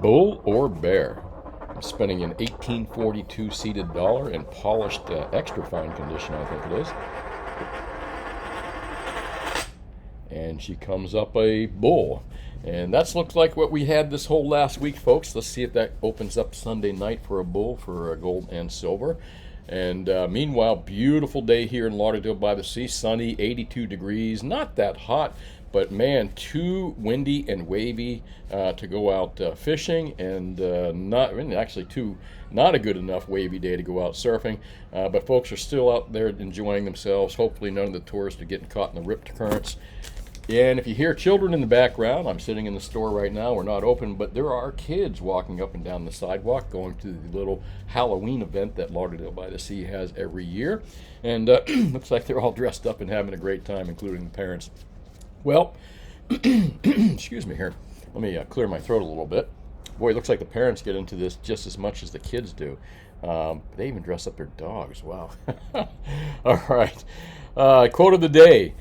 Bull or bear? I'm spending an 1842 seated dollar in polished extra fine condition, I think it is. And she comes up a bull. And that looks like what we had this whole last week, folks. Let's see if that opens up Sunday night for a bull for gold and silver. And meanwhile, beautiful day here in Lauderdale by the Sea. Sunny, 82 degrees. Not that hot, but man, too windy and wavy to go out fishing, and not a good enough wavy day to go out surfing. But folks are still out there enjoying themselves. Hopefully, none of the tourists are getting caught in the ripped currents. And if you hear children in the background, I'm sitting in the store right now. We're not open, but there are kids walking up and down the sidewalk going to the little Halloween event that Lauderdale by the Sea has every year. And looks like they're all dressed up and having a great time, including the parents. Well, excuse me here. Let me clear my throat a little bit. Boy, it looks like the parents get into this just as much as the kids do. They even dress up their dogs. Wow. All right. Quote of the day.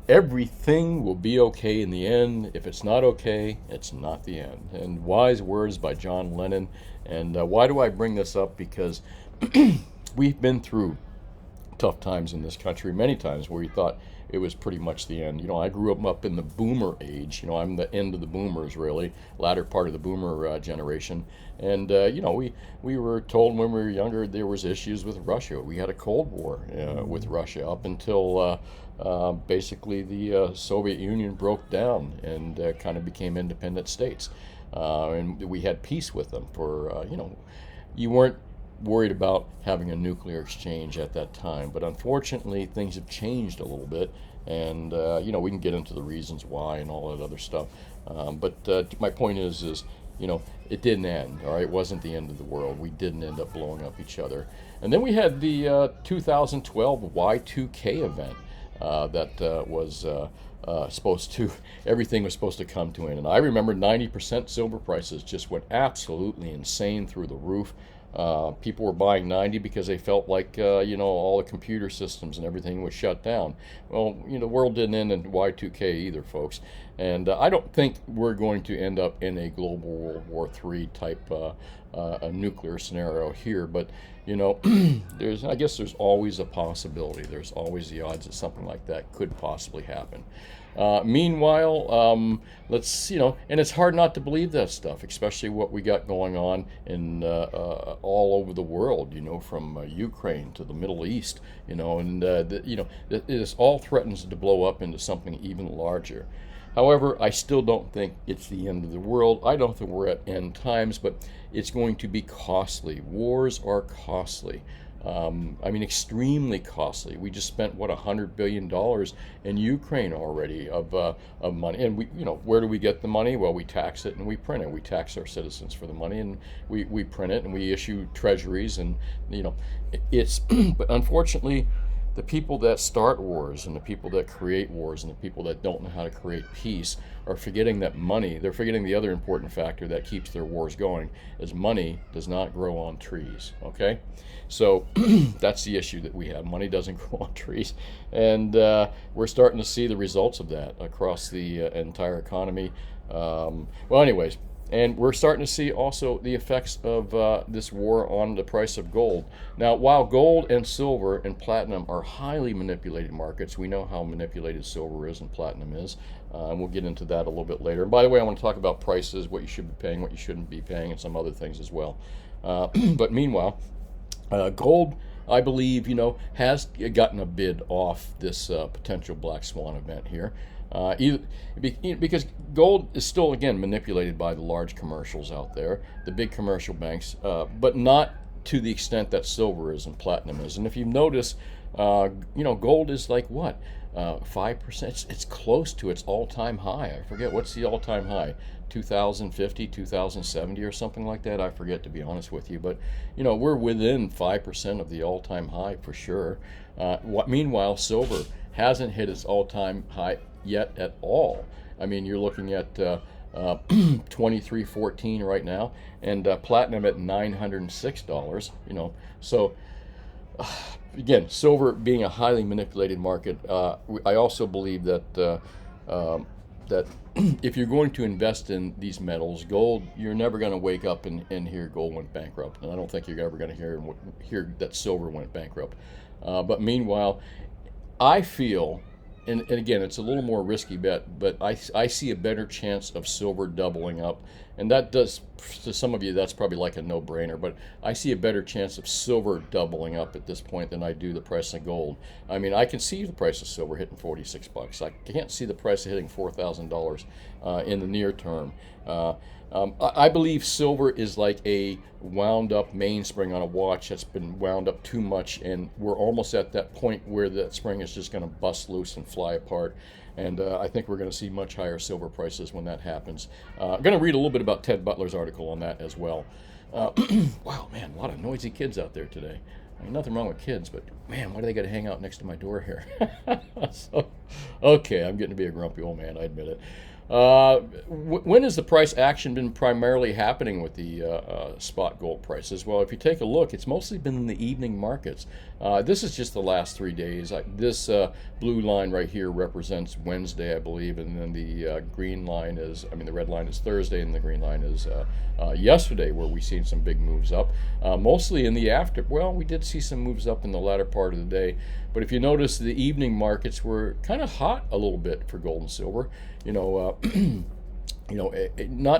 Everything will be okay in the end. If it's not okay, it's not the end. And wise words by John Lennon. And why do I bring this up? Because we've been through tough times in this country many times where we thought it was pretty much the end. You know, I grew up in the boomer age. You know, I'm the end of the boomers, really, latter part of the boomer generation. And you know, we were told when we were younger there was issues with Russia. We had a Cold War with Russia up until basically the Soviet Union broke down and kind of became independent states, and we had peace with them for you know, you weren't worried about having a nuclear exchange at that time. But unfortunately, things have changed a little bit, and you know, we can get into the reasons why and all that other stuff. But my point is, you know, it didn't end. All right, it wasn't the end of the world. We didn't end up blowing up each other. And then we had the 2012 Y2K event that was supposed to, everything was supposed to come to an end. And I remember 90% silver prices just went absolutely insane through the roof. People were buying 90 because they felt like, you know, all the computer systems and everything was shut down. Well, you know, the world didn't end in Y2K either, folks. And I don't think we're going to end up in a global World War III type a nuclear scenario here. But, you know, I guess there's always a possibility. There's always the odds that something like that could possibly happen. Meanwhile, let's, you know, and it's hard not to believe that stuff, especially what we got going on in all over the world, you know, from Ukraine to the Middle East, you know, and, you know, this all threatens to blow up into something even larger. However, I still don't think it's the end of the world. I don't think we're at end times, but it's going to be costly. Wars are costly. I mean, extremely costly. We just spent what, $100 billion in Ukraine already of money, and we, you know, where do we get the money? Well, we tax it and we print it. We tax our citizens for the money, and we print it and we issue treasuries, and you know, it's. But unfortunately, the people that start wars and the people that create wars and the people that don't know how to create peace are forgetting that money, they're forgetting the other important factor that keeps their wars going, is money does not grow on trees, okay? So that's the issue that we have. Money doesn't grow on trees. And we're starting to see the results of that across the entire economy. Well, anyways, and we're starting to see also the effects of this war on the price of gold. Now, while gold and silver and platinum are highly manipulated markets, we know how manipulated silver is and platinum is. And we'll get into that a little bit later. And by the way, I want to talk about prices, what you should be paying, what you shouldn't be paying, and some other things as well. But meanwhile, gold, I believe, you know, has gotten a bid off this potential black swan event here. Because gold is still, again, manipulated by the large commercials out there, the big commercial banks, but not to the extent that silver is and platinum is. And if you notice, you know, gold is like what? 5%. It's close to its all-time high. I forget, what's the all-time high? 2050, 2070 or something like that. I forget, to be honest with you. But, you know, we're within 5% of the all-time high for sure. Meanwhile, silver hasn't hit its all-time high yet at all. I mean, you're looking at 23.14 right now, and platinum at $906. You know, so again, silver being a highly manipulated market. I also believe that that if you're going to invest in these metals, gold, you're never going to wake up and hear gold went bankrupt, and I don't think you're ever going to hear that silver went bankrupt. But meanwhile, I feel, and again, it's a little more risky bet, but I see a better chance of silver doubling up. And that does, to some of you, that's probably like a no-brainer, but I see a better chance of silver doubling up at this point than I do the price of gold. I mean, I can see the price of silver hitting 46 bucks. I can't see the price of hitting $4,000 in the near term. I believe silver is like a wound up mainspring on a watch that's been wound up too much, and we're almost at that point where that spring is just going to bust loose and fly apart. And I think we're going to see much higher silver prices when that happens. I'm going to read a little bit about Ted Butler's article on that as well. Wow, man, a lot of noisy kids out there today. I mean, nothing wrong with kids, but man, why do they got to hang out next to my door here? Okay, I'm getting to be a grumpy old man, I admit it. When has the price action been primarily happening with the spot gold prices? Well, if you take a look, it's mostly been in the evening markets. This is just the last 3 days. This blue line right here represents Wednesday, I believe, and then the green line is, the red line is Thursday, and the green line is yesterday, where we've seen some big moves up. Mostly in the we did see some moves up in the latter part of the day. But if you notice, the evening markets were kind of hot a little bit for gold and silver. Not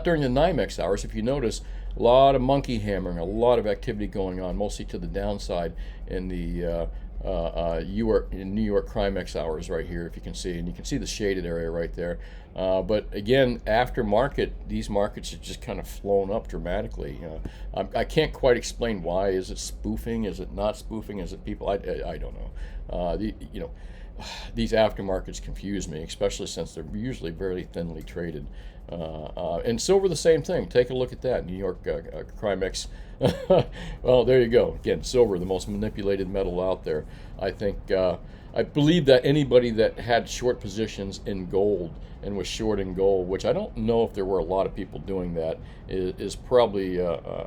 during the NYMEX hours. If you notice, a lot of monkey hammering, a lot of activity going on, mostly to the downside in the New York Crimex hours right here, if you can see, and you can see the shaded area right there. But again, after market, these markets have just kind of flown up dramatically. I can't quite explain why. Is it spoofing? Is it not spoofing? Is it people? I don't know. These aftermarkets confuse me, especially since they're usually very thinly traded. And silver, the same thing. Take a look at that. New York Crimex. Well, there you go. Again, silver, the most manipulated metal out there. I believe that anybody that had short positions in gold and was shorting gold, which I don't know if there were a lot of people doing that, is probably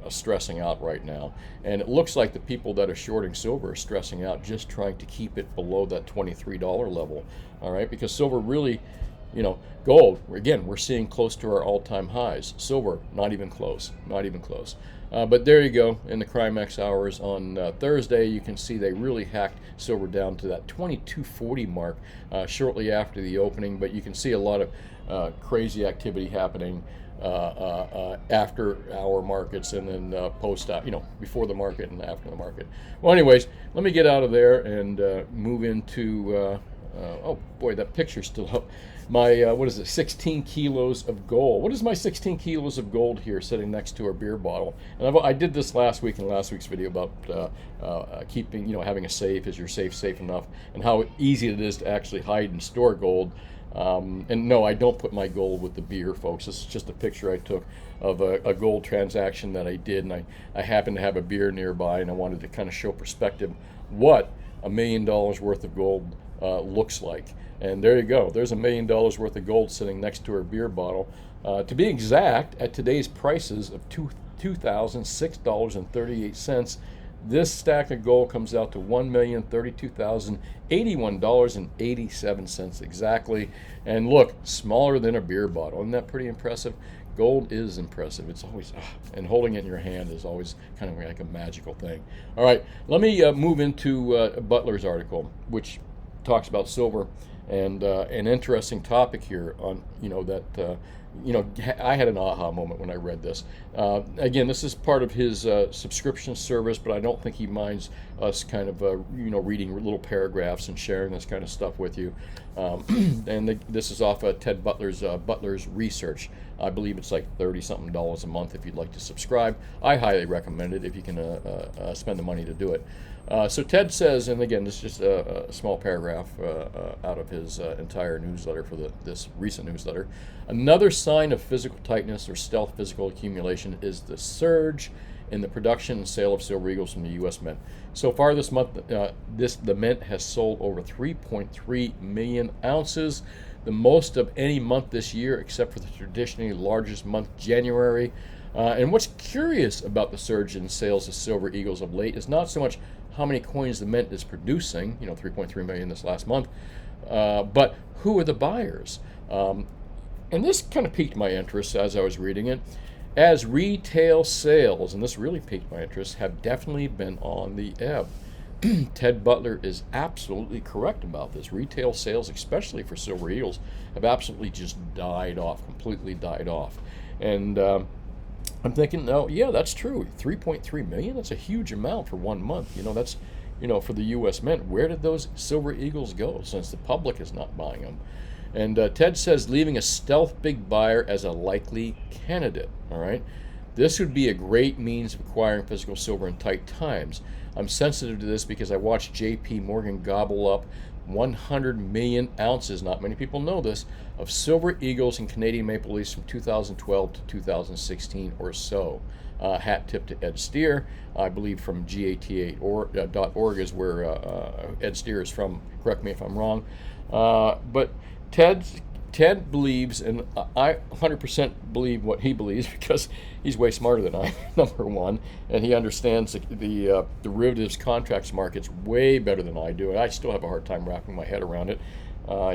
stressing out right now. And it looks like the people that are shorting silver are stressing out, just trying to keep it below that $23 level. All right, because silver really, gold, again, we're seeing close to our all-time highs. Silver, not even close, not even close. But there you go, in the Crimex hours on Thursday, you can see they really hacked silver down to that 2240 mark shortly after the opening. But you can see a lot of crazy activity happening after our markets, and then before the market and after the market. Well, anyways, let me get out of there and move into, oh boy, that picture's still up. My, 16 kilos of gold. What is my 16 kilos of gold here sitting next to our beer bottle? And I did this last week in last week's video about keeping, having a safe. Is your safe enough? And how easy it is to actually hide and store gold. And no, I don't put my gold with the beer, folks. This is just a picture I took of a gold transaction that I did. And I happened to have a beer nearby, and I wanted to kind of show perspective what $1 million worth of gold looks like. And there you go. There's $1 million worth of gold sitting next to our beer bottle. To be exact, at today's prices of $2,006.38, this stack of gold comes out to $1,032,081.87 exactly. And look, smaller than a beer bottle. Isn't that pretty impressive? Gold is impressive. It's always, and holding it in your hand is always kind of like a magical thing. All right, let me move into Butler's article, which talks about silver. And an interesting topic here on, I had an aha moment when I read this. Again, this is part of his subscription service, but I don't think he minds us kind of, reading little paragraphs and sharing this kind of stuff with you. This is off Ted Butler's research. I believe it's like $30-something a month if you'd like to subscribe. I highly recommend it if you can spend the money to do it. So Ted says, and again, this is just a small paragraph out of his entire newsletter for this recent newsletter. Another sign of physical tightness or stealth physical accumulation is the surge in the production and sale of silver eagles from the U.S. Mint. So far this month, the Mint has sold over 3.3 million ounces, the most of any month this year, except for the traditionally largest month, January. And what's curious about the surge in sales of silver eagles of late is not so much how many coins the Mint is producing, 3.3 million this last month, but who are the buyers? And this kind of piqued my interest as I was reading it, as retail sales, and this really piqued my interest, have definitely been on the ebb. Ted Butler is absolutely correct about this. Retail sales, especially for silver eagles, have absolutely just died off, completely died off. And I'm thinking, no, yeah, that's true. 3.3 million, that's a huge amount for 1 month. That's, for the U.S. Mint. Where did those silver eagles go since the public is not buying them? And Ted says leaving a stealth big buyer as a likely candidate, all right? This would be a great means of acquiring physical silver in tight times. I'm sensitive to this because I watched J.P. Morgan gobble up 100 million ounces, not many people know this, of silver eagles and Canadian maple leafs from 2012 to 2016 or so. Hat tip to Ed Steer, I believe from GAT8.org is where Ed Steer is from. Correct me if I'm wrong. But Ted believes, and I 100% believe what he believes because he's way smarter than I am, number one, and he understands the derivatives contracts markets way better than I do, and I still have a hard time wrapping my head around it.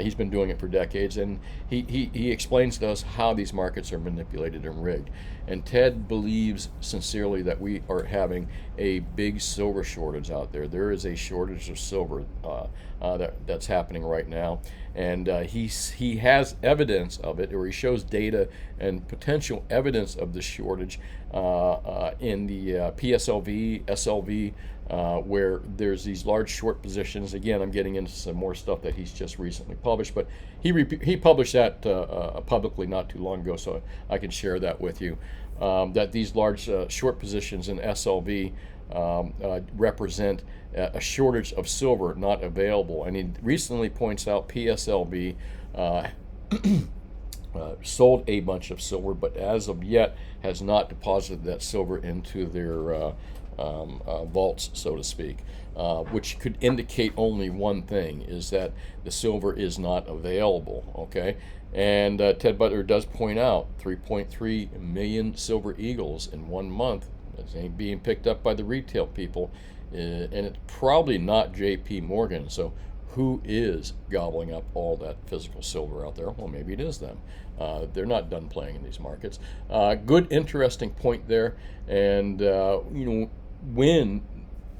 He's been doing it for decades, and he explains to us how these markets are manipulated and rigged. And Ted believes sincerely that we are having a big silver shortage out there. There is a shortage of silver that's happening right now, and he has evidence of it, or he shows data and potential evidence of the shortage in the PSLV, SLV, where there's these large short positions. Again, I'm getting into some more stuff that he's just recently published, but he published that publicly not too long ago, so I can share that with you. That these large short positions in SLV represent a shortage of silver not available. And he recently points out PSLV sold a bunch of silver, but as of yet has not deposited that silver into their vaults, so to speak, which could indicate only one thing, is that the silver is not available, okay? And Ted Butler does point out 3.3 million silver eagles in 1 month ain't being picked up by the retail people, and it's probably not J.P. Morgan. So who is gobbling up all that physical silver out there? Well, maybe it is them. They're not done playing in these markets. Good, interesting point there. And when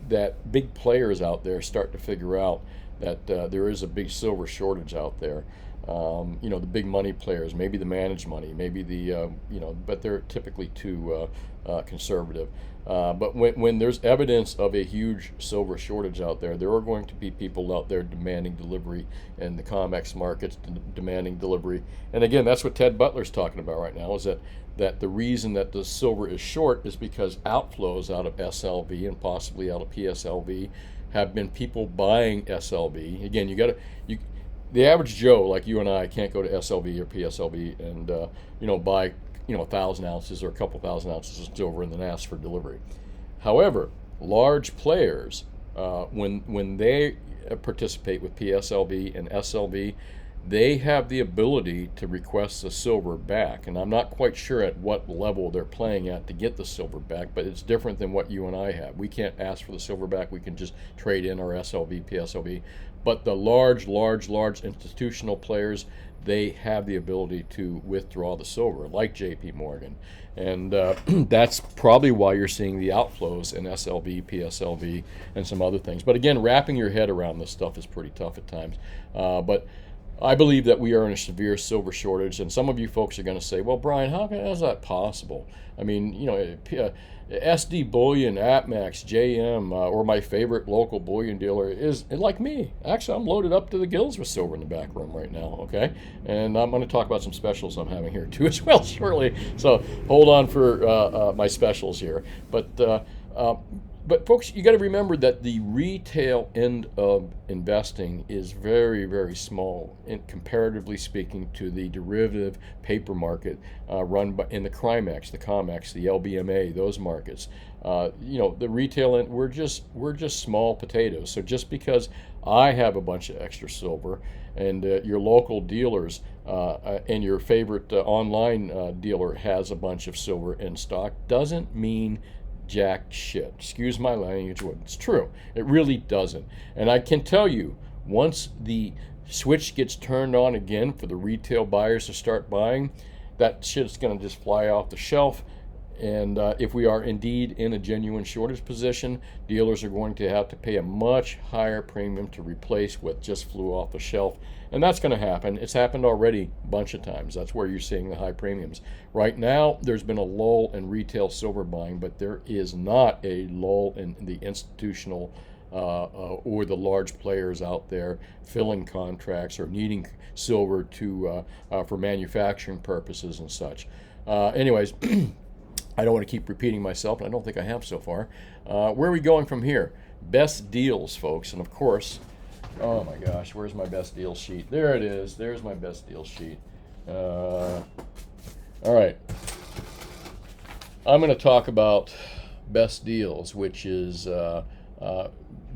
that big players out there start to figure out that there is a big silver shortage out there, the big money players, maybe the managed money, maybe the, but they're typically too conservative. But when there's evidence of a huge silver shortage out there, there are going to be people out there demanding delivery, and the COMEX markets demanding delivery. And again, that's what Ted Butler's talking about right now, is that the reason that the silver is short is because outflows out of SLV and possibly out of PSLV have been people buying SLV. Again, the average Joe like you and I can't go to SLV or PSLV and buy 1,000 ounces or a couple thousand ounces of silver and then ask for delivery. However, large players, when they participate with PSLV and SLV, they have the ability to request the silver back. And I'm not quite sure at what level they're playing at to get the silver back, but it's different than what you and I have. We can't ask for the silver back. We can just trade in our SLV, PSLV. But the large institutional players, they have the ability to withdraw the silver, like J.P. Morgan. And that's probably why you're seeing the outflows in SLV, PSLV, and some other things. But again, wrapping your head around this stuff is pretty tough at times. But I believe that we are in a severe silver shortage, and some of you folks are going to say, well, Brian, how is that possible? I mean, SD Bullion, APMAX, JM, or my favorite local bullion dealer is like me. Actually, I'm loaded up to the gills with silver in the back room right now, okay? And I'm going to talk about some specials I'm having here too as well shortly. So hold on for my specials here. But folks, you got to remember that the retail end of investing is very, very small, comparatively speaking, to the derivative paper market run in the CRIMEX, the COMEX, the LBMA, those markets. The retail end, we're just small potatoes. So just because I have a bunch of extra silver, and your local dealers and your favorite online dealer has a bunch of silver in stock, doesn't mean jack shit. Excuse my language, but it's true. It really doesn't. And I can tell you, once the switch gets turned on again for the retail buyers to start buying, that shit's going to just fly off the shelf. And if we are indeed in a genuine shortage position, dealers are going to have to pay a much higher premium to replace what just flew off the shelf. And that's going to happen. It's happened already a bunch of times. That's where you're seeing the high premiums. Right now, there's been a lull in retail silver buying, but there is not a lull in the institutional or the large players out there filling contracts or needing silver to for manufacturing purposes and such. Anyways, I don't want to keep repeating myself, and I don't think I have so far. Where are we going from here? Best deals, folks. And of course, oh my gosh, where's my best deal sheet? There it is. There's my best deal sheet. All right. I'm going to talk about best deals, which is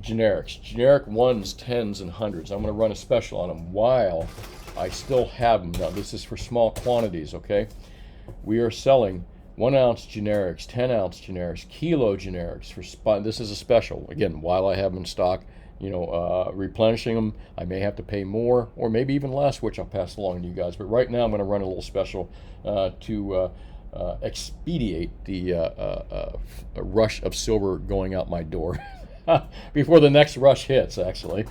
generics. Generic ones, tens, and hundreds. I'm going to run a special on them while I still have them. Now, this is for small quantities, okay? We are selling 1 ounce generics, 10 ounce generics, kilo generics for spot. This is a special. Again, while I have them in stock, replenishing them, I may have to pay more or maybe even less, which I'll pass along to you guys. But right now, I'm going to run a little special to expedite the rush of silver going out my door before the next rush hits, actually.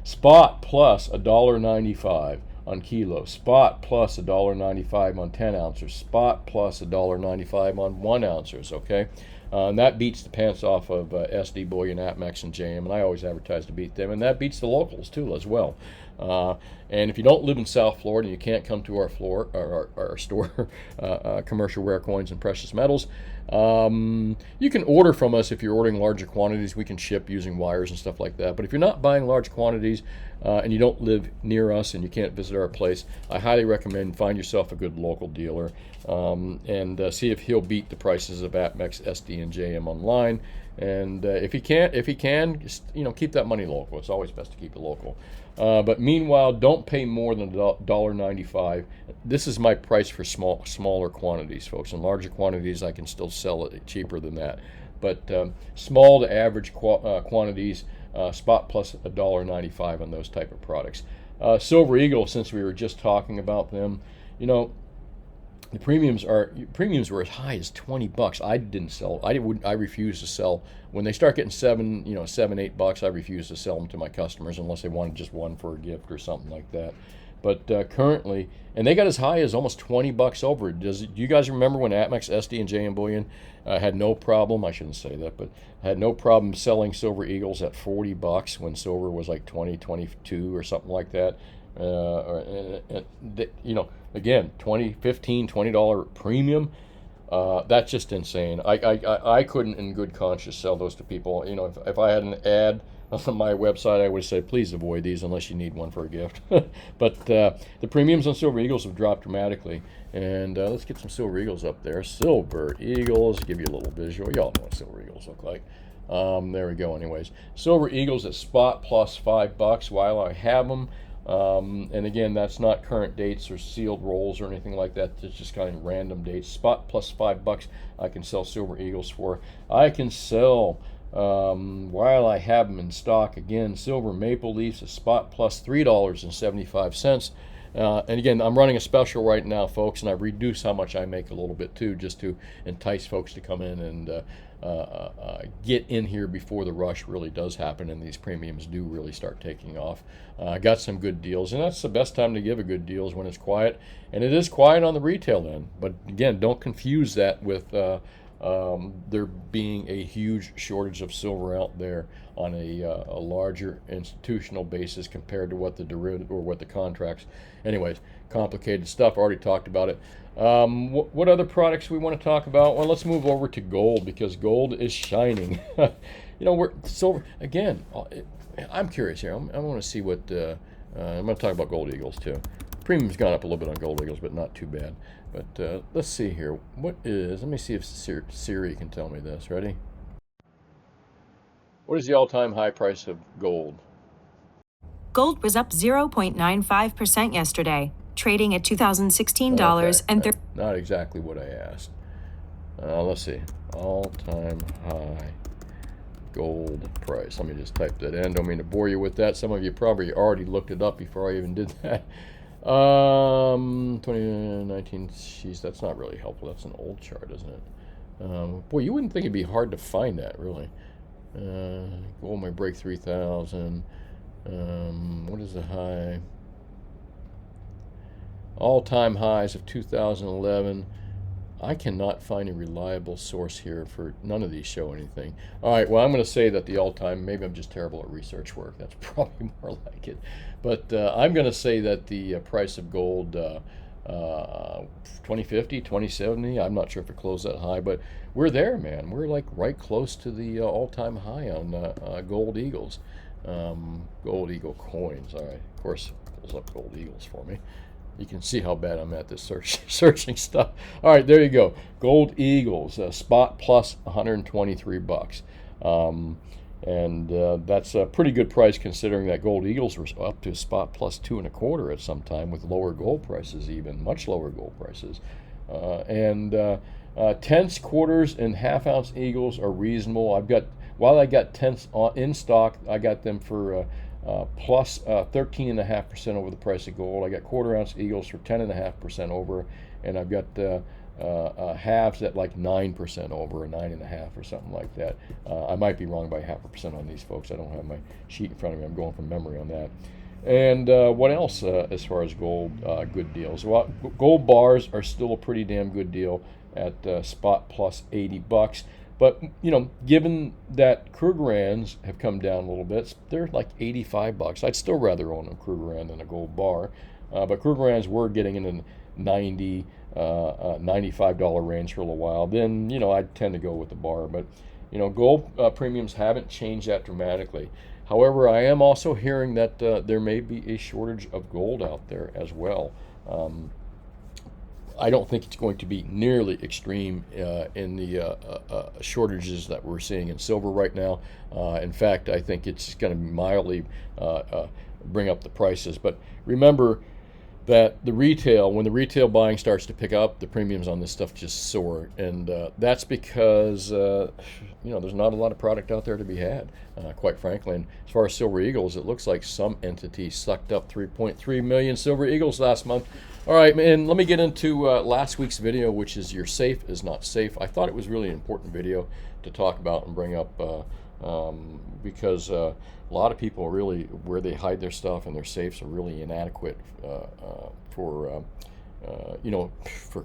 Spot plus $1.95 on kilo, spot plus $1.95 on 10 ounces, spot plus $1.95 on 1 ounces, okay? And that beats the pants off of SD, Bullion, APMEX, and JM, and I always advertise to beat them, and that beats the locals too as well. And if you don't live in South Florida and you can't come to our store, Commercial Rare Coins and Precious Metals, you can order from us. If you're ordering larger quantities, we can ship using wires and stuff like that. But if you're not buying large quantities and you don't live near us and you can't visit our place, I highly recommend find yourself a good local dealer and see if he'll beat the prices of APMEX, SD, and JM online. And if he can, just, keep that money local. It's always best to keep it local. But meanwhile, don't pay more than $1.95. This is my price for smaller quantities, folks. In larger quantities, I can still sell it cheaper than that. But small to average quantities, spot plus $1.95 on those type of products. Silver Eagle, since we were just talking about them, the premiums were as high as $20. I didn't sell. I refuse to sell when they start getting $7, $8. I refuse to sell them to my customers unless they wanted just one for a gift or something like that. But currently, and they got as high as almost $20 over. Do you guys remember when APMEX, SD, and JM Bullion had no problem? I shouldn't say that, but had no problem selling Silver Eagles at $40 when silver was like 20, 22 or something like that. Again, $20, $15, $20 premium. That's just insane. I couldn't in good conscience sell those to people. If I had an ad on my website, I would say, please avoid these unless you need one for a gift. But the premiums on Silver Eagles have dropped dramatically. And let's get some Silver Eagles up there. Silver Eagles, give you a little visual. Y'all know what Silver Eagles look like. There we go anyways. Silver Eagles at spot plus $5 while I have them. And again, that's not current dates or sealed rolls or anything like that. It's just kind of random dates. Spot plus $5 I can sell Silver Eagles for. I can sell, while I have them in stock, again, Silver Maple Leafs, a spot plus $3.75. And again, I'm running a special right now, folks, and I've reduced how much I make a little bit too, just to entice folks to come in and get in here before the rush really does happen and these premiums do really start taking off. I got some good deals, and that's the best time to give a good deal is when it's quiet, and it is quiet on the retail end. But again, don't confuse that with there being a huge shortage of silver out there on a larger institutional basis compared to what the derivative or what the contracts. Anyways, complicated stuff. Already talked about it. What other products we want to talk about? Well, let's move over to gold because gold is shining. We're silver again. I'm curious here. I want to see what I'm going to talk about gold eagles too. Premium's gone up a little bit on gold eagles, but not too bad. But let's see here. Let me see if Siri can tell me this. Ready? What is the all-time high price of gold? Gold was up 0.95% yesterday, trading at $2,016 and not exactly what I asked. Let's see. All-time high gold price. Let me just type that in. Don't mean to bore you with that. Some of you probably already looked it up before I even did that. 2019, geez, that's not really helpful. That's an old chart, isn't it? Boy, you wouldn't think it'd be hard to find that, really. Gold might break 3,000. What is the high? All-time highs of 2011. I cannot find a reliable source here for none of these show anything. All right, well, I'm going to say that the all-time, maybe I'm just terrible at research work. That's probably more like it. But I'm going to say that the price of gold, 2050, 2070, I'm not sure if it closed that high, but we're there, man. We're like right close to the all-time high on gold eagles. Gold eagle coins. All right, of course, it pulls up gold eagles for me. You can see how bad I'm at this searching stuff. All right, there you go. Gold Eagles, spot plus 123 bucks. That's a pretty good price considering that Gold Eagles were up to spot plus 2.25 at some time with lower gold prices, even much lower gold prices. Tenths, quarters, and half-ounce Eagles are reasonable. While I got tenths in stock, I got them for plus 13.5% over the price of gold. I got quarter-ounce Eagles for 10.5% over, and I've got halves at like 9% over, or 9.5% or something like that. I might be wrong by 0.5% on these, folks. I don't have my sheet in front of me. I'm going from memory on that. And what else as far as gold good deals? Well, gold bars are still a pretty damn good deal at spot plus 80 bucks. But, given that Krugerrands have come down a little bit, they're like 85 bucks. I'd still rather own a Krugerrand than a gold bar. But Krugerrands were getting in the $90, $95 range for a little while. Then, I'd tend to go with the bar. But, gold premiums haven't changed that dramatically. However, I am also hearing that there may be a shortage of gold out there as well. I don't think it's going to be nearly extreme in the shortages that we're seeing in silver right now. In fact, I think it's going to mildly bring up the prices. But remember that when the retail buying starts to pick up, the premiums on this stuff just soar. And that's because, there's not a lot of product out there to be had, quite frankly. And as far as Silver Eagles, it looks like some entity sucked up 3.3 million Silver Eagles last month. All right, man, let me get into last week's video, which is Your Safe is Not Safe. I thought it was really an important video to talk about and bring up because a lot of people really, where they hide their stuff and their safes are really inadequate for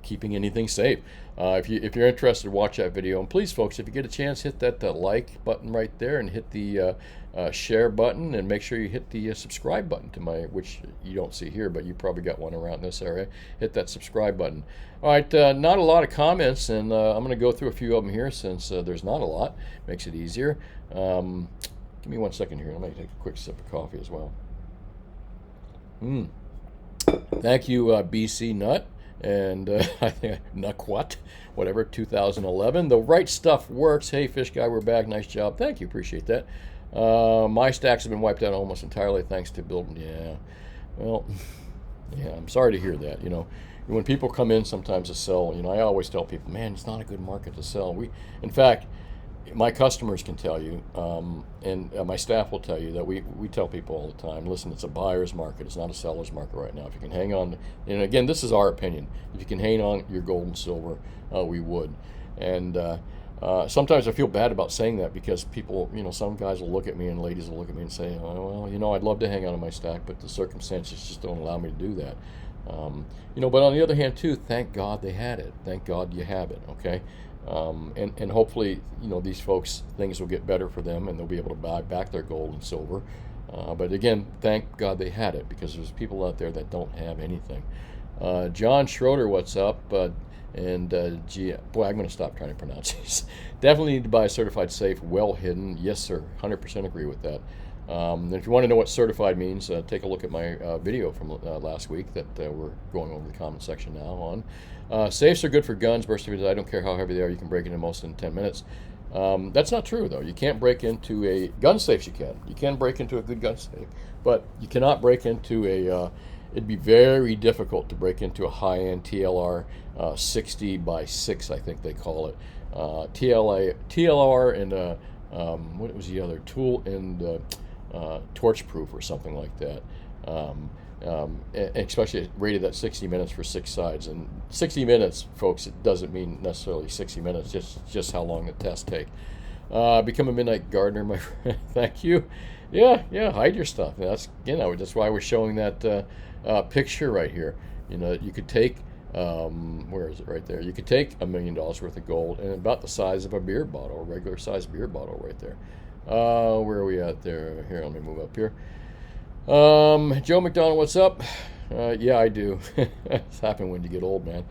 keeping anything safe. If you're interested, watch that video. And please, folks, if you get a chance, hit that like button right there and hit the share button, and make sure you hit the subscribe button to which you don't see here, but you probably got one around this area. Hit that subscribe button. All right, not a lot of comments, and I'm going to go through a few of them here since there's not a lot. Makes it easier. Give me 1 second here. I'm going to take a quick sip of coffee as well. Thank you, BC Nut, and I think Nukwat, whatever, 2011. The right stuff works. Hey, Fish Guy, we're back. Nice job. Thank you. Appreciate that. My stacks have been wiped out almost entirely thanks to building. Yeah, well, yeah, I'm sorry to hear that. When people come in sometimes to sell, I always tell people, man, it's not a good market to sell. In fact, my customers can tell you, and my staff will tell you that we tell people all the time, listen, it's a buyer's market. It's not a seller's market right now. If you can hang on, and again, this is our opinion. If you can hang on your gold and silver, we would. And sometimes I feel bad about saying that because people, some guys will look at me and ladies will look at me and say, oh, well, I'd love to hang on to my stack, but the circumstances just don't allow me to do that. But on the other hand, too, thank God they had it. Thank God you have it, okay? And hopefully, these folks, things will get better for them and they'll be able to buy back their gold and silver. But again, thank God they had it because there's people out there that don't have anything. John Schroeder, what's up? Boy, I'm going to stop trying to pronounce these. Definitely need to buy a certified safe, well hidden. Yes, sir. 100% agree with that. And if you want to know what certified means, take a look at my video from last week that we're going over the comment section now on. Safes are good for guns, bursting. I don't care how heavy they are. You can break into most in 10 minutes. That's not true, though. You can't break into a gun safe. You can break into a good gun safe, but you cannot break into a. It'd be very difficult to break into a high-end TLR 60 by 6, I think they call it. TLR and what was the other tool, and torch proof or something like that. Especially rated at 60 minutes for 6 sides. And 60 minutes, folks, it doesn't mean necessarily 60 minutes, just how long the tests take. Become a midnight gardener, my friend. Thank you. Yeah, hide your stuff. That's why we're showing that picture right here. You could take, where is it right there? You could take $1 million worth of gold and about the size of a beer bottle, a regular sized beer bottle right there. Where are we at there? Here, let me move up here. Joe McDonald, what's up? Yeah, I do. It's happening when you get old, man.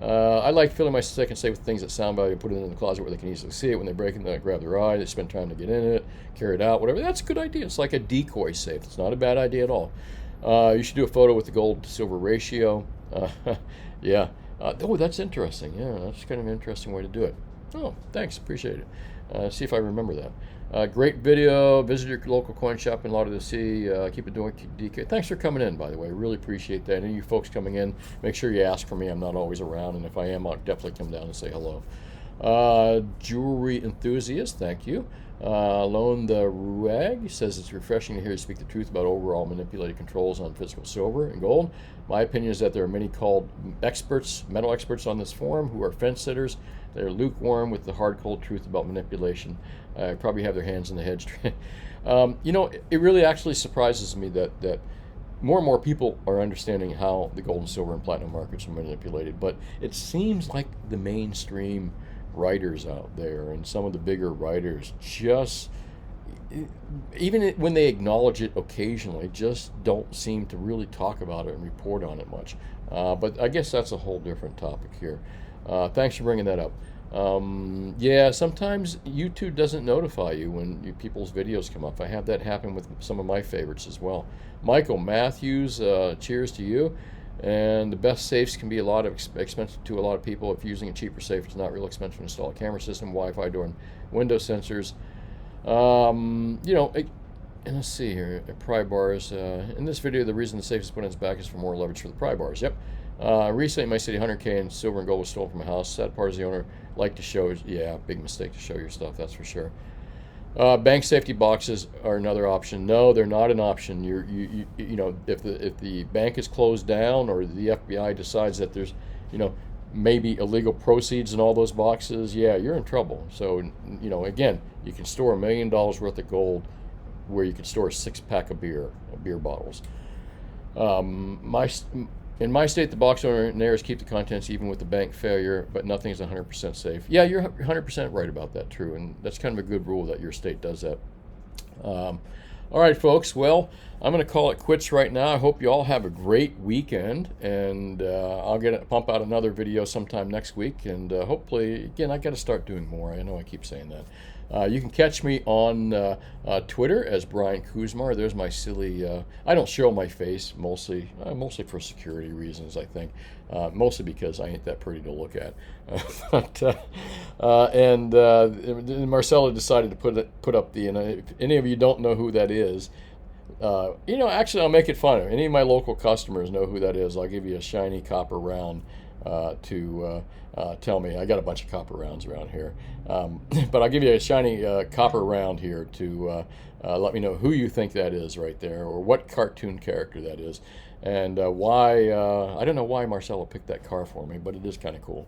I like filling my second safe with things that sound valuable, put it in the closet where they can easily see it. When they break it, they grab their eye, they spend time to get in it, carry it out, whatever. That's a good idea. It's like a decoy safe. It's not a bad idea at all. You should do a photo with the gold to silver ratio. Yeah. Oh, that's interesting. Yeah, that's kind of an interesting way to do it. Oh, thanks. Appreciate it. See if I remember that. Great video. Visit your local coin shop in Lauderdale By The Sea. Keep it doing, DK. Thanks for coming in, by the way. Really appreciate that. Any of you folks coming in, make sure you ask for me. I'm not always around, and if I am, I'll definitely come down and say hello. Jewelry enthusiast, thank you. Lone the Ruag says it's refreshing to hear you speak the truth about overall manipulated controls on physical silver and gold. My opinion is that there are many called experts, metal experts on this forum who are fence sitters. They're lukewarm with the hard, cold truth about manipulation. Probably have their hands in the hedge. It really actually surprises me that more and more people are understanding how the gold and silver and platinum markets are manipulated. But it seems like the mainstream writers out there and some of the bigger writers just, even when they acknowledge it occasionally, just don't seem to really talk about it and report on it much. But I guess that's a whole different topic here. Thanks for bringing that up. Yeah, sometimes YouTube doesn't notify you when people's videos come up. I had that happen with some of my favorites as well. Michael Matthews, cheers to you. And the best safes can be a lot of expensive to a lot of people. If using a cheaper safe, it's not real expensive to install a camera system, Wi-Fi door, and window sensors. And let's see here, pry bars. In this video, the reason the safe is put on its back is for more leverage for the pry bars. Yep. Recently in my city, 100K in silver and gold was stolen from a house. Sad part is the owner liked to show, yeah, big mistake to show your stuff, that's for sure. Bank safety boxes are another option. No, they're not an option. If the bank is closed down or the FBI decides that there's, maybe illegal proceeds in all those boxes, yeah, you're in trouble. So, again, you can store $1 million worth of gold where you can store a 6-pack of beer bottles. In my state, the box owner and heirs keep the contents even with the bank failure, but nothing is 100% safe. Yeah, you're 100% right about that, true, and that's kind of a good rule that your state does that. All right, folks, well, I'm going to call it quits right now. I hope you all have a great weekend, and I'll pump out another video sometime next week, and hopefully, again, I got to start doing more. I know I keep saying that. You can catch me on Twitter as Brian Kuzmar. There's my silly, I don't show my face mostly for security reasons, I think. Mostly because I ain't that pretty to look at. Marcella decided to put up the, and if any of you don't know who that is, actually I'll make it fun. If any of my local customers know who that is, I'll give you a shiny copper round to tell me. I got a bunch of copper rounds around here, but I'll give you a shiny copper round here to let me know who you think that is right there, or what cartoon character that is, and why. I don't know why Marcella picked that car for me, but it is kind of cool.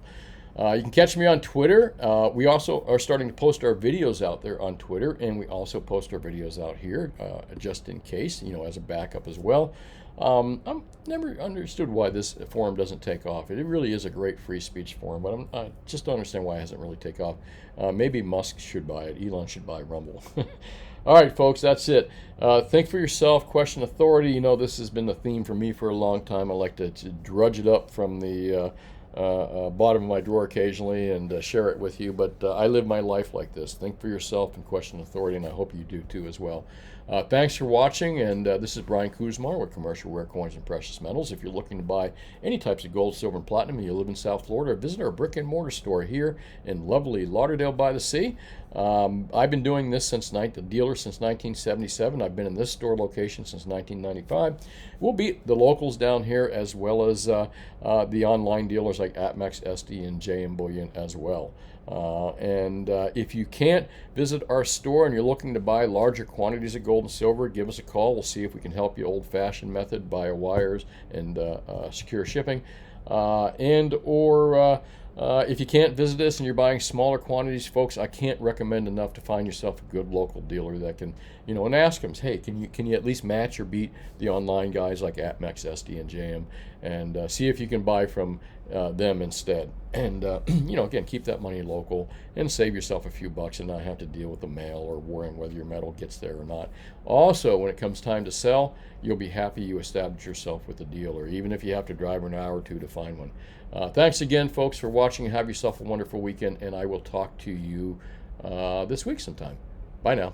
You can catch me on Twitter. We also are starting to post our videos out there on Twitter, and we also post our videos out here just in case, as a backup as well. I'm never understood why this forum doesn't take off. It really is a great free speech forum, but I just don't understand why it hasn't really taken off. Maybe Musk should buy it. Elon should buy Rumble. All right, folks, that's it. Think for yourself, question authority. This has been the theme for me for a long time. I like to drudge it up from the bottom of my drawer occasionally and share it with you, but I live my life like this. Think for yourself and question authority, and I hope you do too as well. Thanks for watching, and this is Brian Kuzmar with Commercial Rare Coins and Precious Metals. If you're looking to buy any types of gold, silver, and platinum, and you live in South Florida, visit our brick and mortar store here in lovely Lauderdale by the Sea. I've been doing this since the dealer since 1977. I've been in this store location since 1995. We'll beat the locals down here as well as the online dealers like APMEX, SD, and JM Bullion as well. If you can't visit our store and you're looking to buy larger quantities of gold and silver, give us a call. We'll see if we can help you old-fashioned method, via wires and secure shipping. If you can't visit us and you're buying smaller quantities, folks, I can't recommend enough to find yourself a good local dealer that can, and ask them, hey, can you at least match or beat the online guys like APMEX, SD, and JM, and see if you can buy from them instead. And again, keep that money local and save yourself a few bucks and not have to deal with the mail or worrying whether your metal gets there or not. Also, when it comes time to sell, you'll be happy you established yourself with a dealer, even if you have to drive an hour or two to find one. Thanks again, folks, for watching. Have yourself a wonderful weekend, and I will talk to you this week sometime. Bye now.